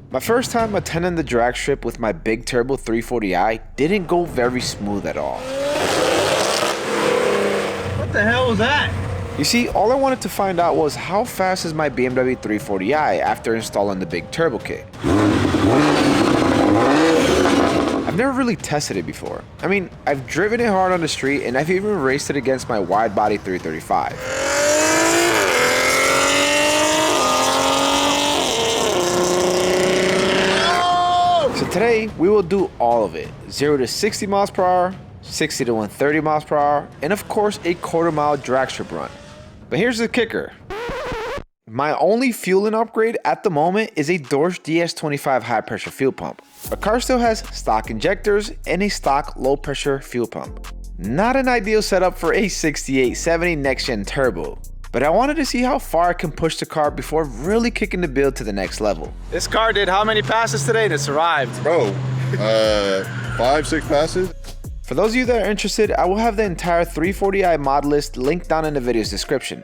My first time attending the drag strip with my Big Turbo 340i didn't go very smooth at all. What the hell was that? You see, all I wanted to find out was how fast is my BMW 340i after installing the Big Turbo kit. I've never really tested it before. I mean, I've driven it hard on the street and I've even raced it against my wide body 335. So today, we will do all of it. 0 to 60 miles per hour, 60 to 130 miles per hour, and of course a quarter-mile drag strip run. But here's the kicker. My only fueling upgrade at the moment is a Dorsch DS25 high-pressure fuel pump. The car still has stock injectors and a stock low-pressure fuel pump. Not an ideal setup for a 6870 next-gen turbo. But I wanted to see how far I can push the car before really kicking the build to the next level. This car did how many passes today and it's arrived? Bro, 5-6 passes. For those of you that are interested, I will have the entire 340i mod list linked down in the video's description.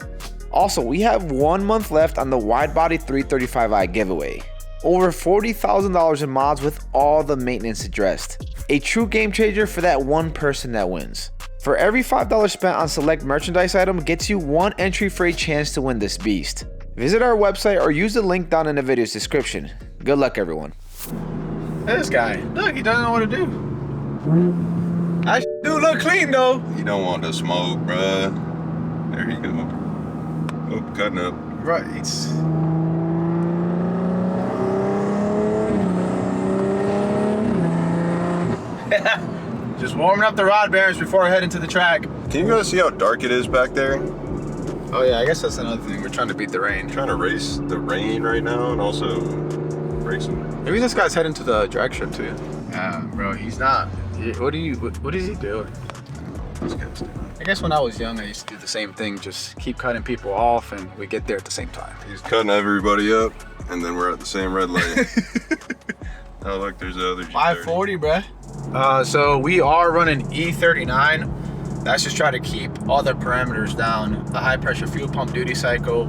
Also, we have 1 month left on the wide body 335i giveaway. Over $40,000 in mods with all the maintenance addressed. A true game changer for that one person that wins. For every $5 spent on select merchandise item gets you 1 entry for a chance to win this beast. Visit our website or use the link down in the video's description. Good luck, everyone. Hey, this guy, look, he doesn't know what to do. That do look clean though. You don't want to smoke, bruh. There you go. Oh, cutting up. Right. Just warming up the rod bearings before I head into the track. Can you guys see how dark it is back there? Oh yeah, I guess that's another thing. We're trying to beat the rain. Trying to race the rain right now and also racing. Maybe this guy's heading to the drag strip too. Yeah, bro, he's not. What is he doing? I guess when I was young, I used to do the same thing. Just keep cutting people off and we get there at the same time. He's cutting everybody up and then we're at the same red light. Oh look, there's the other G30. 540, bruh. So we are running E39. That's just try to keep all the parameters down. The high pressure fuel pump duty cycle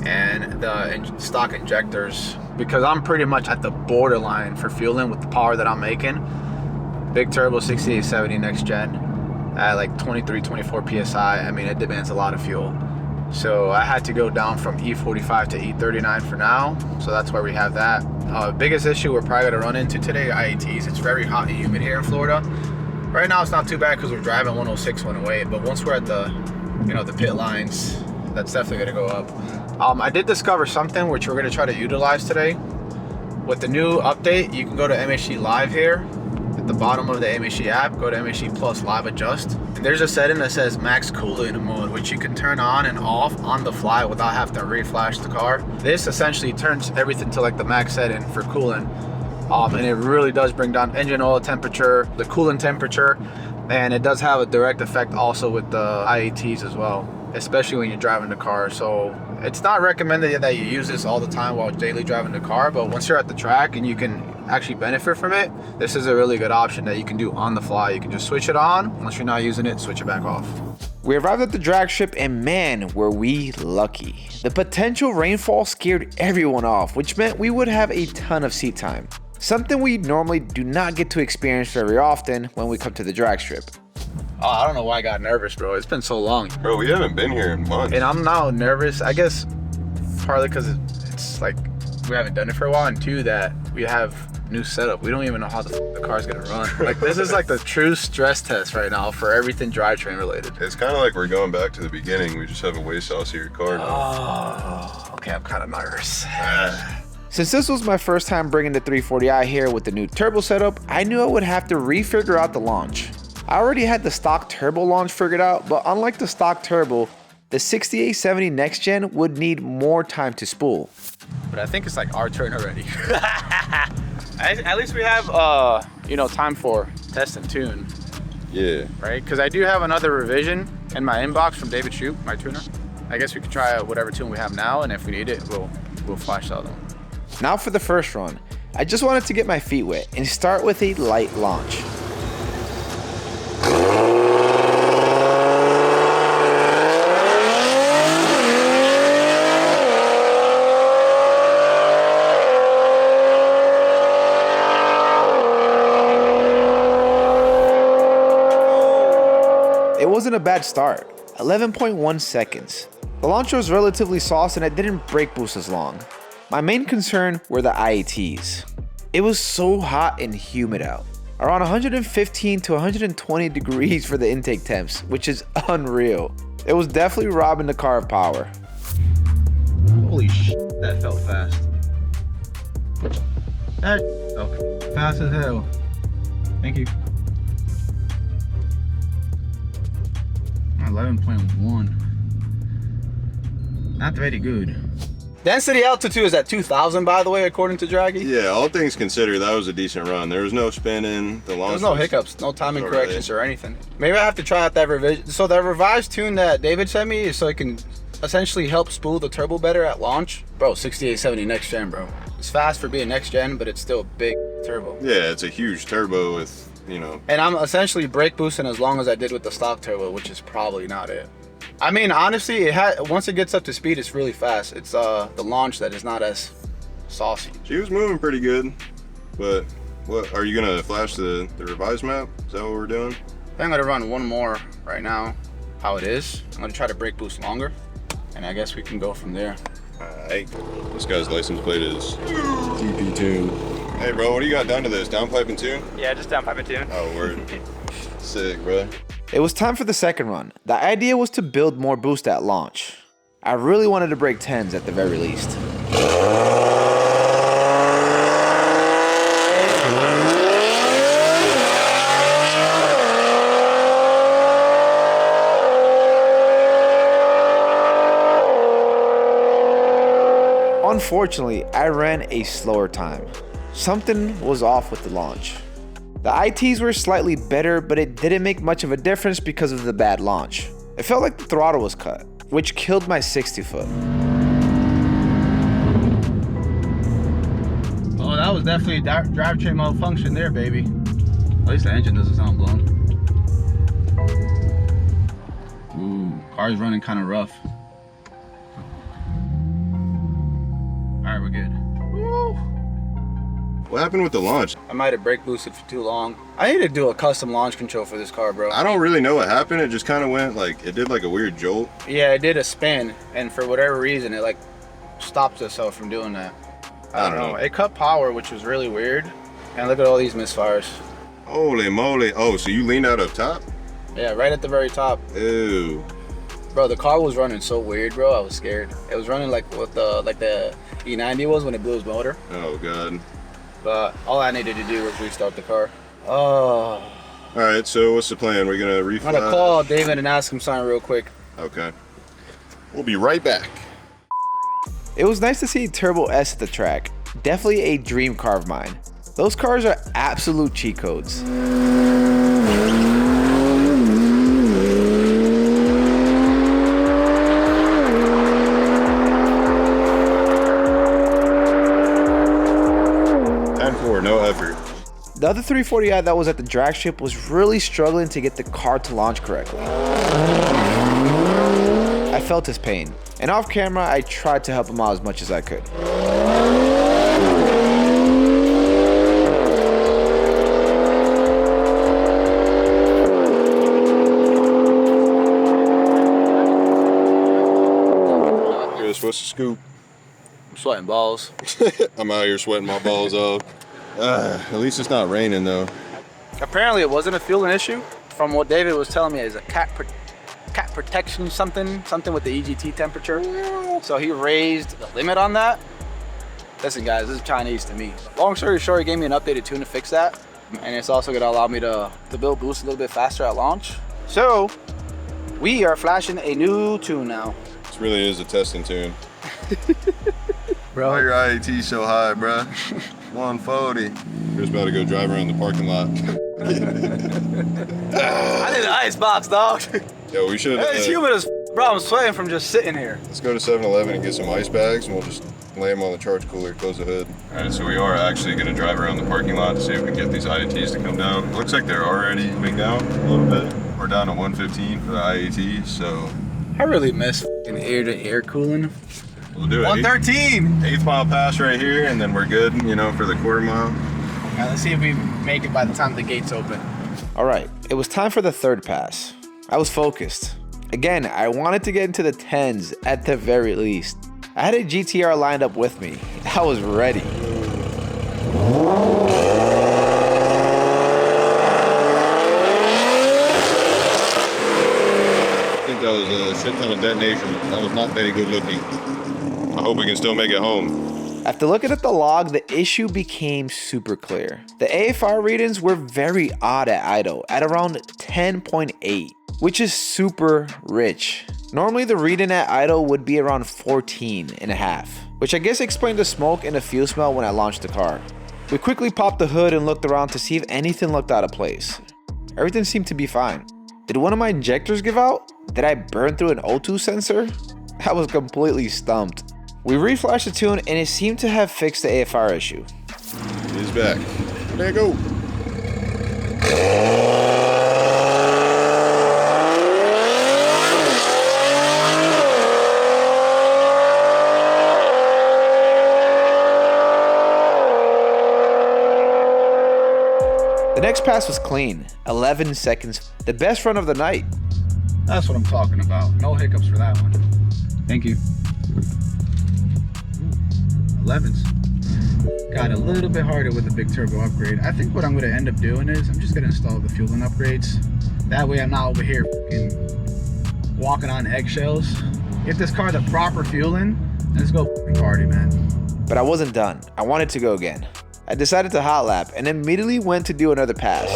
and the stock injectors. Because I'm pretty much at the borderline for fueling with the power that I'm making. Big Turbo 6870 next gen at like 23, 24 PSI. I mean, it demands a lot of fuel. So I had to go down from E45 to E39 for now. So that's why we have that. Biggest issue we're probably gonna run into today, IATs. It's very hot and humid here in Florida. Right now it's not too bad because we're driving 106, 108, but once we're at the, the pit lines, that's definitely gonna go up. I did discover something which we're gonna try to utilize today. With the new update, you can go to MHD Live here. At the bottom of the MHD app, go to MHD Plus Live Adjust. And there's a setting that says Max Coolant mode, which you can turn on and off on the fly without having to reflash the car. This essentially turns everything to like the max setting for coolant. And it really does bring down engine oil temperature, the coolant temperature, and it does have a direct effect also with the IATs as well, especially when you're driving the car. So it's not recommended that you use this all the time while daily driving the car, but once you're at the track and you can actually benefit from it, this is a really good option that you can do on the fly. You can just switch it on. Once you're not using it, switch it back off. We arrived at the drag strip and man, were we lucky. The potential rainfall scared everyone off, which meant we would have a ton of seat time. Something we normally do not get to experience very often when we come to the drag strip. Oh, I don't know why I got nervous, bro. It's been so long. Bro, we haven't been here in months. And I'm now nervous, I guess, partly because it's like we haven't done it for a while, and two, that we have new setup. We don't even know how the car's gonna run. Like, this is like the true stress test right now for everything drivetrain related. It's kind of like we're going back to the beginning. We just have a way saucier car now. Oh, okay, I'm kind of nervous. Since this was my first time bringing the 340i here with the new turbo setup, I knew I would have to refigure out the launch. I already had the stock turbo launch figured out, but unlike the stock turbo, the 6870 next gen would need more time to spool. But I think it's like our turn already. At least we have, time for test and tune. Yeah. Right? Because I do have another revision in my inbox from David Shoup, my tuner. I guess we could try whatever tune we have now, and if we need it, we'll flash the other one. Now for the first run. I just wanted to get my feet wet and start with a light launch. wasn't a bad start. 11.1 seconds. The launcher was relatively soft and it didn't brake boost as long. My main concern were the IATs. It was so hot and humid out. Around 115 to 120 degrees for the intake temps, which is unreal. It was definitely robbing the car of power. Holy shit, that felt fast. That felt fast as hell. Thank you. 11.1. Not very good. Density altitude is at 2,000, by the way, according to Draggy. Yeah, all things considered, that was a decent run. There was no spinning. There was no hiccups, no timing corrections or anything. Maybe I have to try out that revision. So the revised tune that David sent me is so it can essentially help spool the turbo better at launch. Bro, 6870 next gen, bro. It's fast for being next gen, but it's still a big turbo. Yeah, it's a huge turbo with, you know. And I'm essentially brake boosting as long as I did with the stock turbo, which is probably not it. I mean, honestly, once it gets up to speed, it's really fast. It's the launch that is not as saucy. She was moving pretty good, but what are you gonna flash the revised map? Is that what we're doing? I'm gonna run one more right now, how it is. I'm gonna try to brake boost longer, and I guess we can go from there. Alright. This guy's license plate is TP2. Hey bro, what do you got done to this? Downpipe and tune? Yeah, just downpipe and tune. Oh, word. Sick, bro. It was time for the second run. The idea was to build more boost at launch. I really wanted to break 10s at the very least. Unfortunately, I ran a slower time. Something was off with the launch. The ITs were slightly better, but it didn't make much of a difference because of the bad launch. It felt like the throttle was cut, which killed my 60-foot. Oh, that was definitely drivetrain malfunction there, baby. At least the engine doesn't sound blown. Ooh, car's running kind of rough. All right, we're good. Woo. What happened with the launch? I might have brake boosted for too long. I need to do a custom launch control for this car, bro. I don't really know what happened. It just kind of went like, it did like a weird jolt. Yeah, it did a spin, and for whatever reason, it like stopped itself from doing that. I don't know. It cut power, which was really weird. And look at all these misfires. Holy moly. Oh, so you leaned out up top? Yeah, right at the very top. Ew. Bro, the car was running so weird, bro. I was scared. It was running like what the E90 was when it blew his motor. Oh, God. But all I needed to do was restart the car. Oh. All right, so what's the plan? We're gonna reflash? I'm gonna call David and ask him something real quick. Okay. We'll be right back. It was nice to see Turbo S at the track. Definitely a dream car of mine. Those cars are absolute cheat codes. No effort. The other 340i that was at the drag strip was really struggling to get the car to launch correctly. I felt his pain, and off camera I tried to help him out as much as I could. Chris, what's the scoop? I'm sweating balls. I'm out here sweating my balls off. At least it's not raining though. Apparently it wasn't a fueling issue. From what David was telling me, is a cat protection something with the EGT temperature. So he raised the limit on that. Listen guys, this is Chinese to me. Long story short, he gave me an updated tune to fix that. And it's also gonna allow me to build boost a little bit faster at launch. So we are flashing a new tune now. This really is a testing tune. Bro, why your IAT so high, bro? 140. We're just about to go drive around the parking lot. I need an ice box, dog. Yo, we should. It's humid as bro. I'm sweating from just sitting here. Let's go to 7-Eleven and get some ice bags, and we'll just lay them on the charge cooler, close the hood. All right, so we are actually going to drive around the parking lot to see if we can get these IATs to come down. Looks like they're already coming down a little bit. We're down to 115 for the IAT, so. I really miss ear-to-ear cooling. We'll do it. 113. Eighth mile pass right here, and then we're good, you know, for the quarter mile. All right, let's see if we make it by the time the gates open. Alright, it was time for the third pass. I was focused. Again, I wanted to get into the 10s at the very least. I had a GTR lined up with me. I was ready. I think that was a shit ton of detonation. That was not very good looking. I hope we can still make it home. After looking at the log, the issue became super clear. The AFR readings were very odd at idle, at around 10.8, which is super rich. Normally the reading at idle would be around 14.5, which I guess explained the smoke and the fuel smell when I launched the car. We quickly popped the hood and looked around to see if anything looked out of place. Everything seemed to be fine. Did one of my injectors give out? Did I burn through an O2 sensor? I was completely stumped. We reflashed the tune and it seemed to have fixed the AFR issue. He's back. There you go. The next pass was clean, 11 seconds, the best run of the night. That's what I'm talking about. No hiccups for that one. Thank you. 11s. Got a little bit harder with the big turbo upgrade. I think what I'm going to end up doing is I'm just going to install the fueling upgrades. That way I'm not over here walking on eggshells. Get this car the proper fueling. Let's go party, man. But I wasn't done. I wanted to go again. I decided to hot lap and immediately went to do another pass.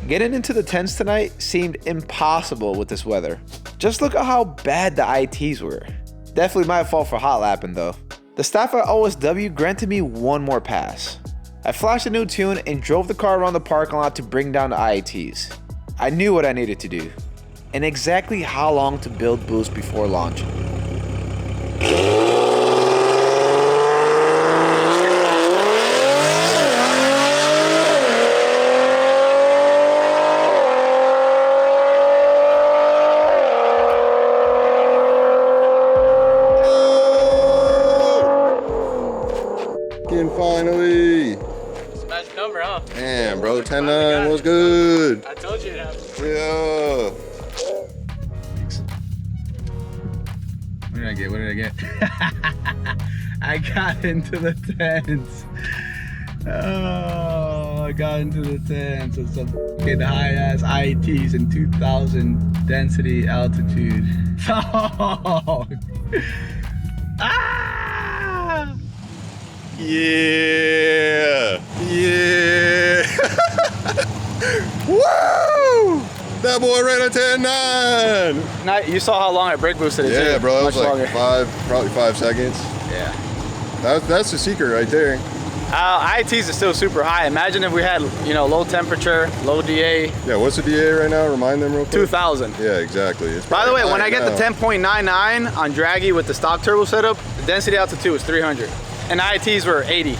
Getting into the 10s tonight seemed impossible with this weather. Just look at how bad the ITs were. Definitely my fault for hot lapping though. The staff at OSW granted me one more pass. I flashed a new tune and drove the car around the parking lot to bring down the IATs. I knew what I needed to do, and exactly how long to build boost before launching. Finally. It's a magic number, huh? Damn, bro, 10-9, what's good? I told you it happened. Yeah. What did I get? What did I get? I got into the 10s. Oh, I got into the 10s with some fucking high-ass IETs and 2,000 density altitude. Oh. Ah! Yeah. Yeah. Woo! That boy ran a 10-9. Now, you saw how long I brake boosted it too. Yeah, bro, it was Much like longer. probably 5 seconds. Yeah. That's the secret right there. ITs are still super high. Imagine if we had, low temperature, low DA. Yeah, what's the DA right now? Remind them real quick. 2,000. Yeah, exactly. It's By the way, when I get now. the 10.99 on Draggy with the stock turbo setup, the density altitude was 300. And ITs were 80.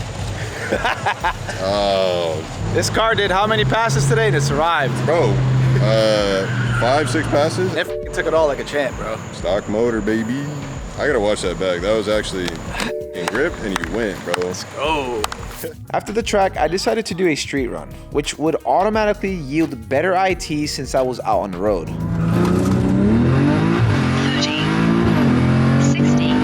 Oh. This car did how many passes today and it survived? Bro, 5-6 passes. It took it all like a champ, bro. Stock motor, baby. I gotta watch that back. That was actually in grip and you went, bro. Oh. After the track, I decided to do a street run, which would automatically yield better ITs since I was out on the road. 30, 60.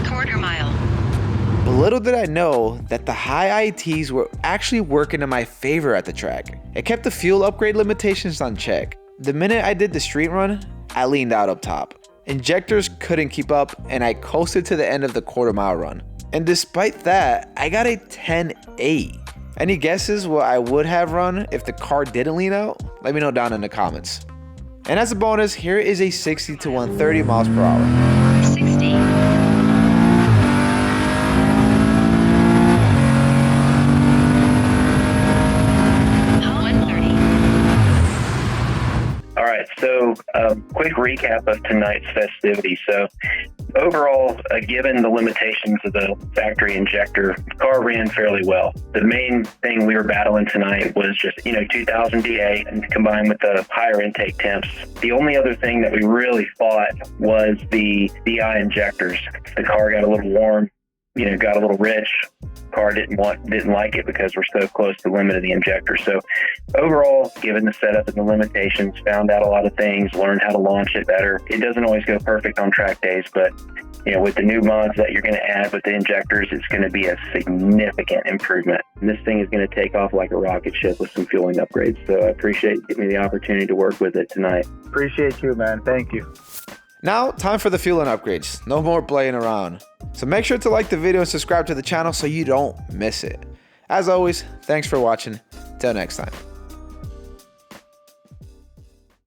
Quarter mile. But little did I know that the high ITs were actually working in my favor at the track. It kept the fuel upgrade limitations on check. The minute I did the street run, I leaned out up top. Injectors couldn't keep up and I coasted to the end of the quarter-mile run. And despite that, I got a 10.8. Any guesses what I would have run if the car didn't lean out? Let me know down in the comments. And as a bonus, here is a 60 to 130 miles per hour. 60. All right, so quick recap of tonight's festivities. So overall, given the limitations of the factory injector, the car ran fairly well. The main thing we were battling tonight was just, 2000 DA and combined with the higher intake temps. The only other thing that we really fought was the DI injectors. The car got a little warm, got a little rich. Car didn't like it because we're so close to the limit of the injector. So overall, given the setup and the limitations, found out a lot of things, learned how to launch it better. It doesn't always go perfect on track days, but with the new mods that you're going to add with the injectors, it's going to be a significant improvement. And this thing is going to take off like a rocket ship with some fueling upgrades. So I appreciate you giving me the opportunity to work with it tonight. Appreciate you, man. Thank you. Now, time for the fueling upgrades. No more playing around. So make sure to like the video and subscribe to the channel so you don't miss it. As always, thanks for watching. Till next time.